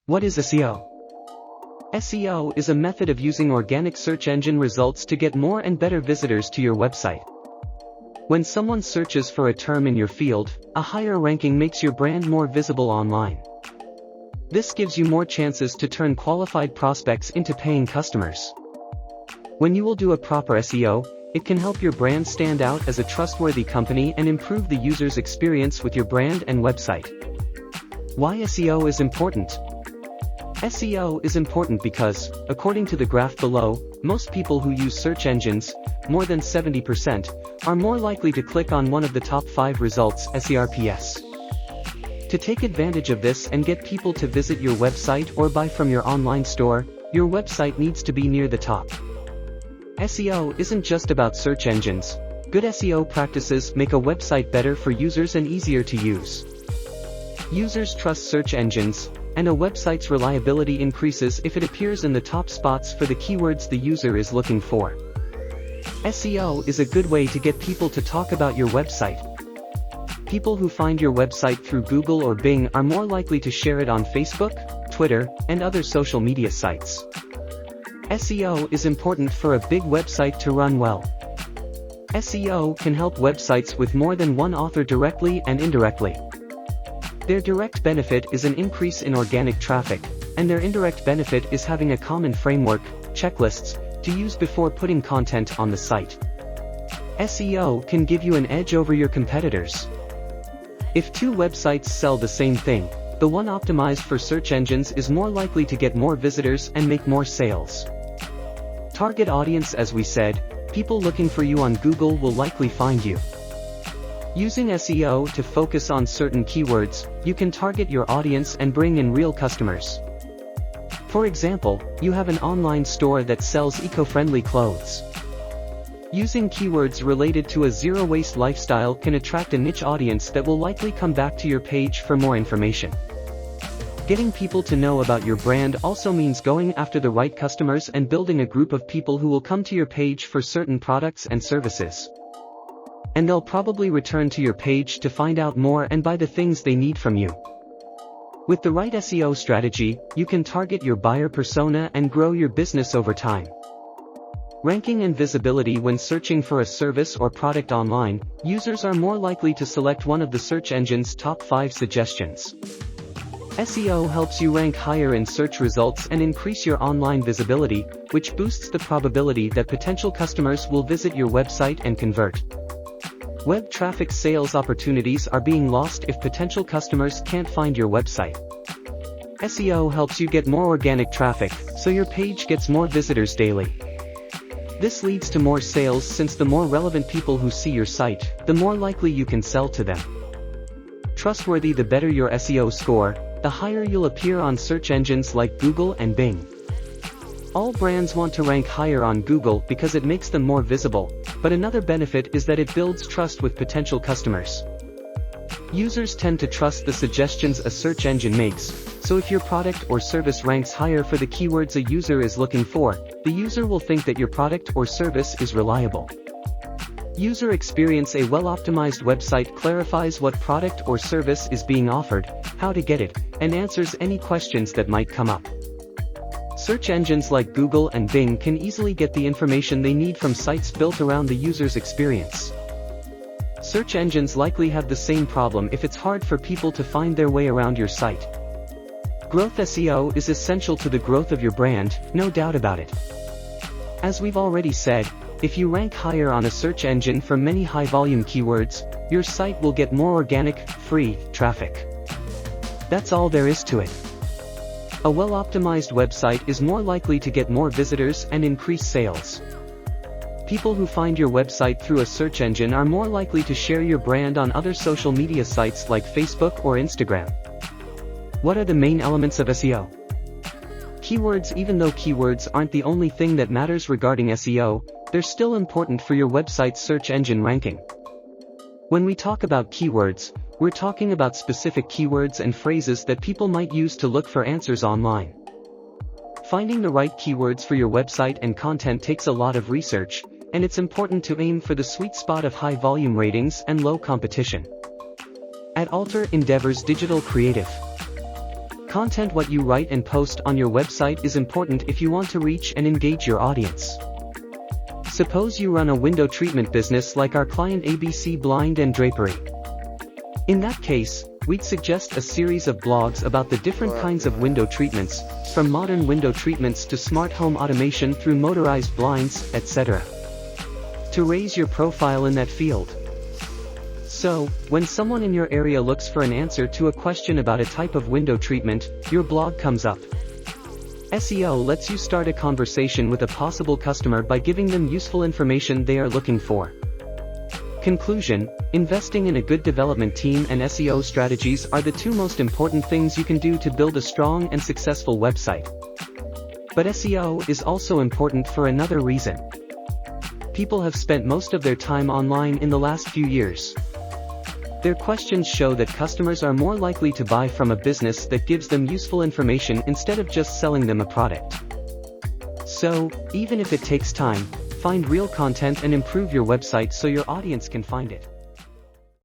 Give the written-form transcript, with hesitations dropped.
What is SEO? SEO is a method of using organic search engine results to get more and better visitors to your website. When someone searches for a term in your field, a higher ranking makes your brand more visible online. This gives you more chances to turn qualified prospects into paying customers. When you will do a proper SEO, it can help your brand stand out as a trustworthy company and improve the user's experience with your brand and website. Why SEO is important? SEO is important because, according to the graph below, most people who use search engines, more than 70%, are more likely to click on one of the top 5 results SERPs. To take advantage of this and get people to visit your website or buy from your online store, your website needs to be near the top. SEO isn't just about search engines. Good SEO practices make a website better for users and easier to use. Users trust search engines, and a website's reliability increases if it appears in the top spots for the keywords the user is looking for. SEO is a good way to get people to talk about your website. People who find your website through Google or Bing are more likely to share it on Facebook, Twitter, and other social media sites. SEO is important for a big website to run well. SEO can help websites with more than one author directly and indirectly. Their direct benefit is an increase in organic traffic, and their indirect benefit is having a common framework, checklists, to use before putting content on the site. SEO can give you an edge over your competitors. If two websites sell the same thing, the one optimized for search engines is more likely to get more visitors and make more sales. Target audience: as we said, people looking for you on Google will likely find you. Using SEO to focus on certain keywords, you can target your audience and bring in real customers. For example, you have an online store that sells eco-friendly clothes. Using keywords related to a zero-waste lifestyle can attract a niche audience that will likely come back to your page for more information. Getting people to know about your brand also means going after the right customers and building a group of people who will come to your page for certain products and services. And they'll probably return to your page to find out more and buy the things they need from you. With the right SEO strategy, you can target your buyer persona and grow your business over time. Ranking and visibility: when searching for a service or product online, users are more likely to select one of the search engine's top 5 suggestions. SEO helps you rank higher in search results and increase your online visibility, which boosts the probability that potential customers will visit your website and convert. Web traffic: sales opportunities are being lost if potential customers can't find your website. SEO helps you get more organic traffic, so your page gets more visitors daily. This leads to more sales, since the more relevant people who see your site, the more likely you can sell to them. Trustworthy: the better your SEO score, the higher you'll appear on search engines like Google and Bing. All brands want to rank higher on Google because it makes them more visible, but another benefit is that it builds trust with potential customers. Users tend to trust the suggestions a search engine makes, so if your product or service ranks higher for the keywords a user is looking for, the user will think that your product or service is reliable. User experience: a well-optimized website clarifies what product or service is being offered, how to get it, and answers any questions that might come up. Search engines like Google and Bing can easily get the information they need from sites built around the user's experience. Search engines likely have the same problem if it's hard for people to find their way around your site. Growth: SEO is essential to the growth of your brand, no doubt about it. As we've already said, if you rank higher on a search engine for many high-volume keywords, your site will get more organic, free traffic. That's all there is to it. A well-optimized website is more likely to get more visitors and increase sales. People who find your website through a search engine are more likely to share your brand on other social media sites like Facebook or Instagram. What are the main elements of SEO? Keywords: even though keywords aren't the only thing that matters regarding SEO, they're still important for your website's search engine ranking. When we talk about keywords, we're talking about specific keywords and phrases that people might use to look for answers online. Finding the right keywords for your website and content takes a lot of research, and it's important to aim for the sweet spot of high volume ratings and low competition. At Alter endeavors digital creative. Content: what you write and post on your website is important if you want to reach and engage your audience. Suppose you run a window treatment business like our client ABC Blind and Drapery. In that case, we'd suggest a series of blogs about the different kinds of window treatments, from modern window treatments to smart home automation through motorized blinds, etc., to raise your profile in that field. So, when someone in your area looks for an answer to a question about a type of window treatment, your blog comes up. SEO lets you start a conversation with a possible customer by giving them useful information they are looking for. Conclusion: investing in a good development team and SEO strategies are the two most important things you can do to build a strong and successful website. But SEO is also important for another reason. People have spent most of their time online in the last few years. Their questions show that customers are more likely to buy from a business that gives them useful information instead of just selling them a product. So, even if it takes time, find real content and improve your website so your audience can find it.